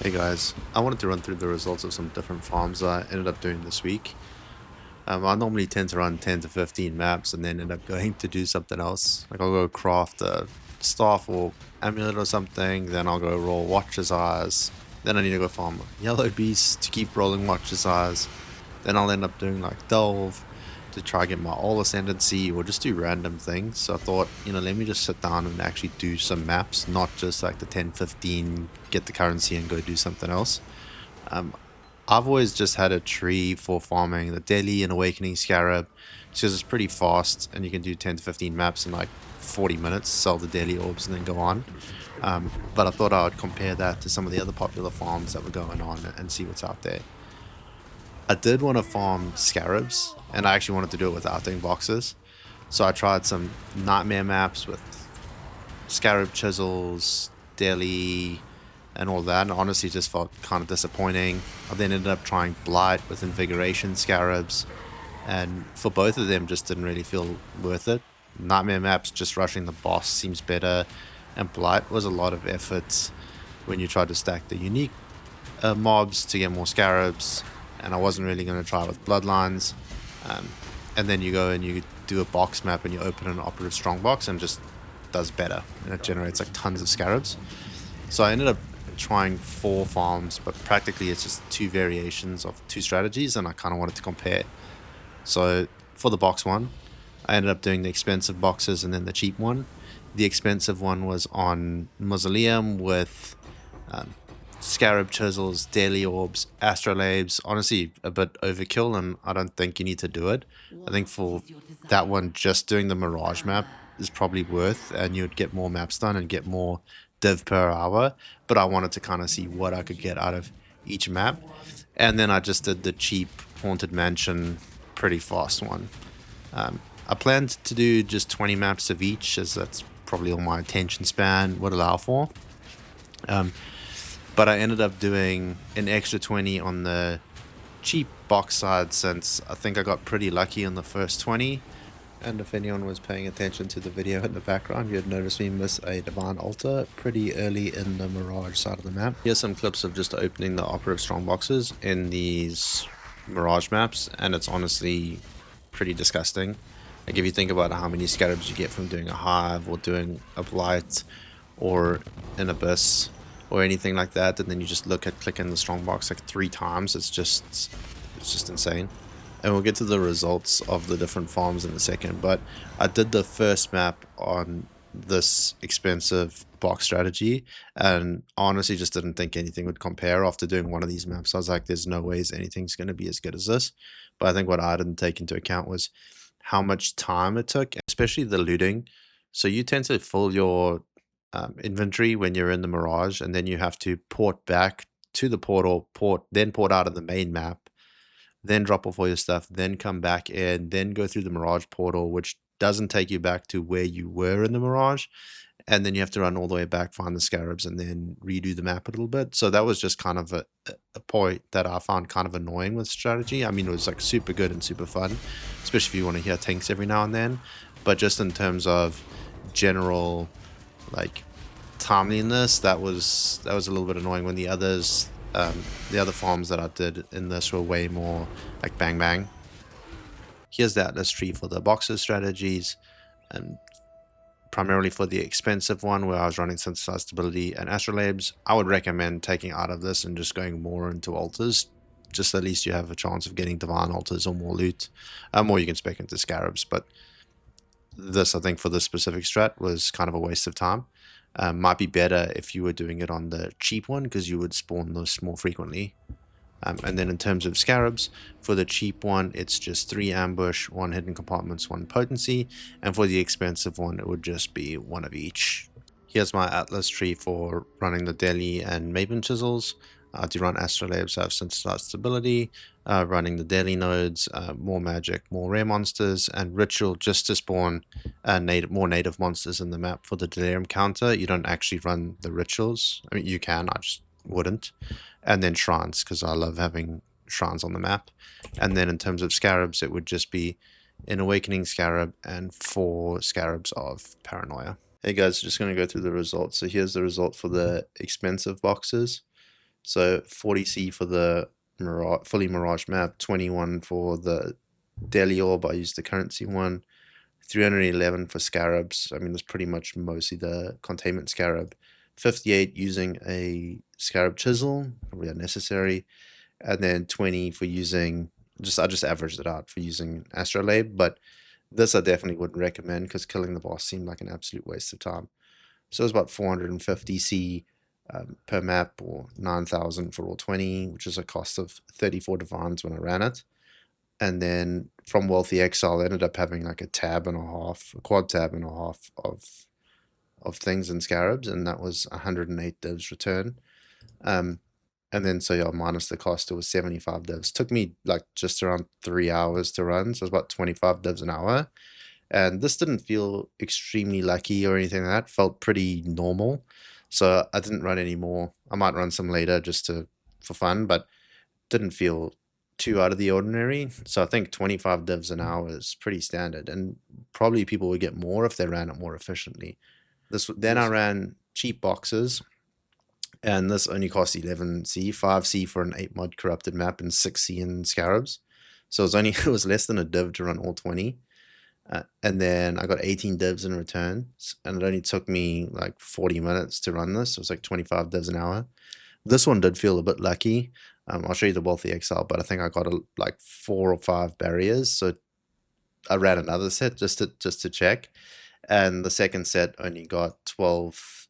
Hey guys, I wanted to run through the results of some different farms I ended up doing this week. I normally tend to run 10 to 15 maps and then end up going to do something else. Like I'll go craft a staff or amulet or something, then I'll go roll Watcher's Eyes, then I need to go farm Yellow Beast to keep rolling Watcher's Eyes, then I'll end up doing like Delve to try get my All Ascendancy or just do random things. So I thought, let me just sit down and actually do some maps, not just like the 10, 15, get the currency and go do something else. Um, I've always just had a tree for farming the Deli and Awakening Scarab because it's pretty fast and you can do 10 to 15 maps in like 40 minutes, sell the Deli Orbs and then go on. But I thought I would compare that to some of the other popular farms that were going on and see what's out there. I did want to farm Scarabs and I actually wanted to do it without doing boxes. So I tried some nightmare maps with Scarab Chisels, Deli, and all that, and honestly just felt kind of disappointing. I then ended up trying Blight with Invigoration Scarabs, and for both of them just didn't really feel worth it. Nightmare maps, just rushing the boss seems better, and Blight was a lot of effort when you try to stack the unique mobs to get more Scarabs, and I wasn't really going to try with Bloodlines. Um, and then you go and you do a box map and you open an Operative Strongbox and just does better, and it generates like tons of Scarabs. So I ended up trying 4 farms, but practically it's just 2 variations of 2 strategies, and I kind of wanted to compare. So for the box one, I ended up doing the expensive boxes and then the cheap one. The expensive one was on Mausoleum with Scarab Chisels, Daily Orbs, Astrolabes. Honestly, a bit overkill, and I don't think you need to do it. I think for that one, just doing the Mirage map is probably worth, and you'd get more maps done and get more div per hour. But I wanted to kind of see what I could get out of each map. And then I just did the cheap Haunted Mansion, pretty fast one. I planned to do just 20 maps of each, as that's probably all my attention span would allow for. But I ended up doing an extra 20 on the cheap box side, since I think I got pretty lucky on the first 20. And if anyone was paying attention to the video in the background, you'd notice me miss a Divine Altar pretty early in the Mirage side of the map. Here's some clips of just opening the Operative Strong boxes in these Mirage maps, and it's honestly pretty disgusting. Like if you think about how many Scarabs you get from doing a Hive or doing a Blight or an Abyss or anything like that, and then you just look at clicking the strongbox like 3 times, it's just insane. And we'll get to the results of the different farms in a second, but I did the first map on this expensive box strategy, and honestly just didn't think anything would compare. After doing one of these maps, I was like, there's no ways anything's going to be as good as this. But I think what I didn't take into account was how much time it took, especially the looting. So you tend to fill your inventory when you're in the Mirage, and then you have to port back to the portal, then port out of the main map, then drop off all your stuff, then come back in, then go through the Mirage portal, which doesn't take you back to where you were in the Mirage. And then you have to run all the way back, find the Scarabs, and then redo the map a little bit. So that was just kind of a point that I found kind of annoying with strategy. I mean, it was like super good and super fun, especially if you want to hear tinks every now and then. But just in terms of general like timeliness, that was a little bit annoying. When the other farms that I did in this were way more like bang bang. Here's the Atlas tree for the boxer strategies, and primarily for the expensive one where I was running synthesized stability and astrolabes. I would recommend taking out of this and just going more into altars. Just at least you have a chance of getting divine altars or more loot, or you can spec into scarabs. But this, I think, for this specific strat was kind of a waste of time. Might be better if you were doing it on the cheap one, because you would spawn those more frequently. And then in terms of scarabs, for the cheap one, it's just 3 ambush, 1 hidden compartments, 1 potency. And for the expensive one, it would just be 1 of each. Here's my Atlas tree for running the Deli and Maven Chisels. To run Astrolabes, I have synthesized stability, running the Deli nodes, more magic, more rare monsters, and ritual just to spawn more native monsters in the map. For the delirium counter, you don't actually run the rituals. I mean, you can, I just wouldn't. And then shrines, because I love having shrines on the map. And then in terms of scarabs, it would just be an awakening scarab and 4 scarabs of paranoia. Hey guys, just going to go through the results. So here's the result for the expensive boxes. So 40C for the fully Mirage map, 21 for the Deli Orb. I used the currency one. 311 for Scarabs. I mean, that's pretty much mostly the containment Scarab. 58 using a Scarab Chisel, probably unnecessary. And then 20 for using, I just averaged it out for using Astrolabe. But this I definitely wouldn't recommend because killing the boss seemed like an absolute waste of time. So it was about 450C per map, or 9,000 for all 20, which is a cost of 34 divines when I ran it. And then from Wealthy Exile, I ended up having like a tab and a half, a quad tab and a half of things in Scarabs, and that was 108 divs return. And then so yeah, minus the cost, it was 75 divs. Took me like just around 3 hours to run, so it was about 25 divs an hour. And this didn't feel extremely lucky or anything like that. Felt pretty normal. So I didn't run any more. I might run some later just to for fun, but didn't feel too out of the ordinary. So I think 25 divs an hour is pretty standard, and probably people would get more if they ran it more efficiently. Then I ran cheap boxes, and this only cost 11C, 5C for an 8 mod corrupted map, and 6C in Scarabs. So it was only it was less than a div to run all 20. And then I got 18 divs in return, and it only took me like 40 minutes to run this. It was like 25 divs an hour. This one did feel a bit lucky. I'll show you the Wealthy Exile, but I think I got like 4 or 5 barriers. So I ran another set just to check, and the second set only got 12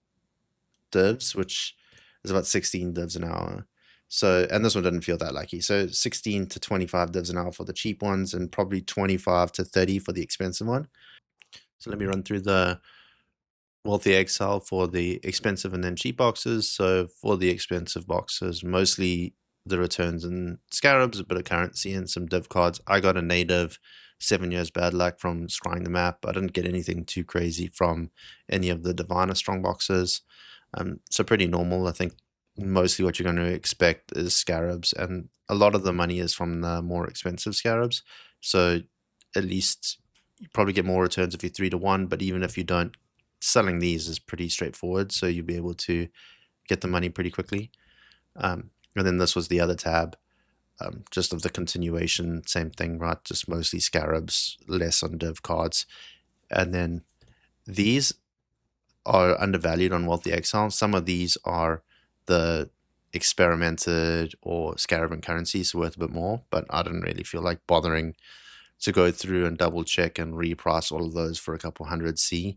divs, which is about 16 divs an hour. So, and this one didn't feel that lucky. So 16 to 25 divs an hour for the cheap ones, and probably 25 to 30 for the expensive one. So let me run through the Wealthy Exile for the expensive and then cheap boxes. So for the expensive boxes, mostly the returns in Scarabs, a bit of currency, and some div cards. I got a native 7 years bad luck from scrying the map. I didn't get anything too crazy from any of the Diviner strong boxes. So pretty normal. I think mostly what you're going to expect is Scarabs, and a lot of the money is from the more expensive Scarabs. So at least you probably get more returns if you're 3-1, but even if you don't, selling these is pretty straightforward, so you'll be able to get the money pretty quickly. And then this was the other tab, just of the continuation, same thing, right? Just mostly Scarabs, less on div cards. And then these are undervalued on Wealthy Exile. Some of these are the experimented or Scarab and currencies worth a bit more, but I didn't really feel like bothering to go through and double check and reprice all of those for a couple hundred C.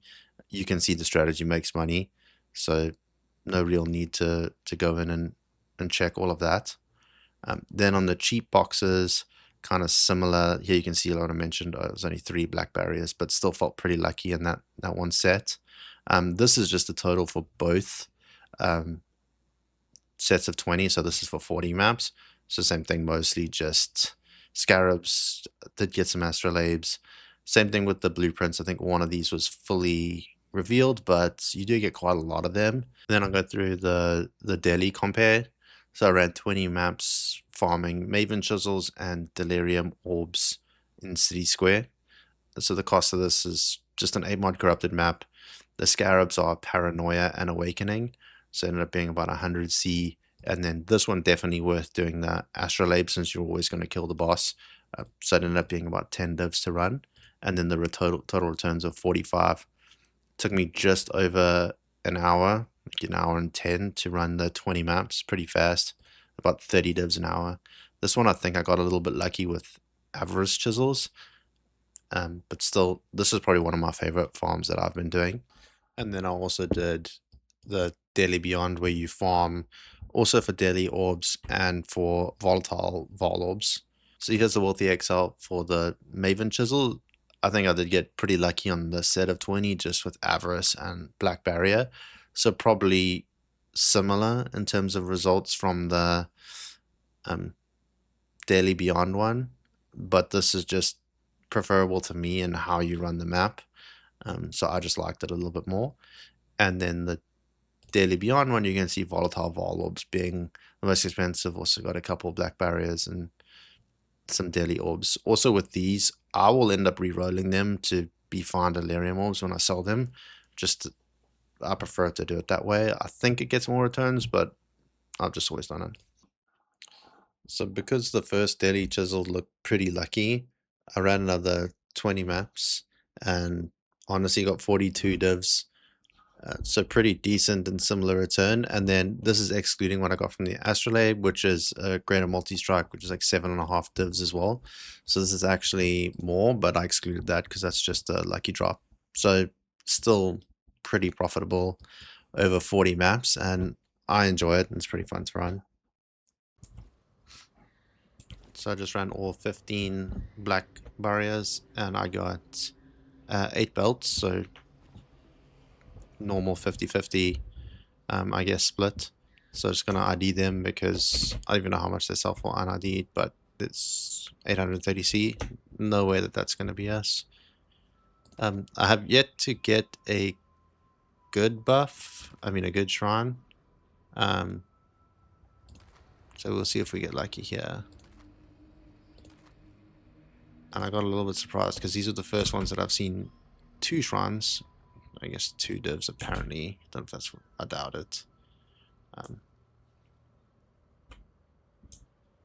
You can see the strategy makes money, so no real need to go in and check all of that. Then on the cheap boxes, kind of similar. Here you can see a lot. I mentioned it was only 3 black barriers, but still felt pretty lucky in that one set. This is just the total for both sets of 20, so this is for 40 maps. So same thing, mostly just Scarabs. Did get some Astrolabes. Same thing with the blueprints. I think one of these was fully revealed, but you do get quite a lot of them. Then I'll go through the Deli compare. So I ran 20 maps farming Maven Chisels and Delirium Orbs in City Square. So the cost of this is just an 8 mod corrupted map. The Scarabs are Paranoia and Awakening, so it ended up being about 100C. And then this one definitely worth doing the Astrolabe, since you're always going to kill the boss. So it ended up being about 10 divs to run. And then the total returns of 45. Took me just over an hour, like an hour and 10 to run the 20 maps, pretty fast, about 30 divs an hour. This one I think I got a little bit lucky with Avarice Chisels, but still, this is probably one of my favorite farms that I've been doing. And then I also did the Daily Beyond, where you farm also for Daily Orbs and for Volatile Vol Orbs. So here's the Wealthy Exile for the Maven Chisel. I think I did get pretty lucky on the set of 20 just with Avarice and Black Barrier. So probably similar in terms of results from the Daily Beyond one. But this is just preferable to me and how you run the map. So I just liked it a little bit more. And then the Daily Beyond one, you can see Volatile Vol Orbs being the most expensive. Also got a couple of Black Barriers and some Daily Orbs. Also with these, I will end up re-rolling them to be fine Delirium Orbs when I sell them. I prefer to do it that way. I think it gets more returns, but I've just always done it. So because the first Deli Chisel looked pretty lucky, I ran another 20 maps and honestly got 42 divs. So pretty decent and similar return. And then this is excluding what I got from the Astrolabe, which is a greater multi-strike, which is like 7.5 divs as well. So this is actually more, but I excluded that because that's just a lucky drop. So still pretty profitable over 40 maps, and I enjoy it. It's pretty fun to run. So I just ran all 15 black barriers and I got 8 belts, so normal 50-50 I guess split. So I'm just gonna ID them because I don't even know how much they sell for unID'd, but it's 830C. No way that that's gonna be us. I have yet to get a good buff. I mean a good shrine. So we'll see if we get lucky here. And I got a little bit surprised because these are the first ones that I've seen 2 shrines. I guess 2 divs apparently. Don't know if that's, I doubt it.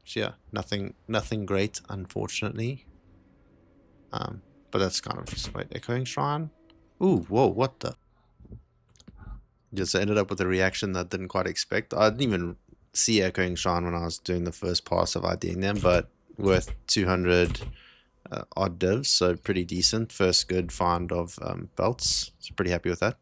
So yeah, nothing great, unfortunately. But that's kind of just wait, echoing shrine. Ooh, whoa, what the? Just ended up with a reaction that I didn't quite expect. I didn't even see echoing shrine when I was doing the first pass of IDing them, but worth 200 odd divs, so pretty decent. First good find of belts, so pretty happy with that.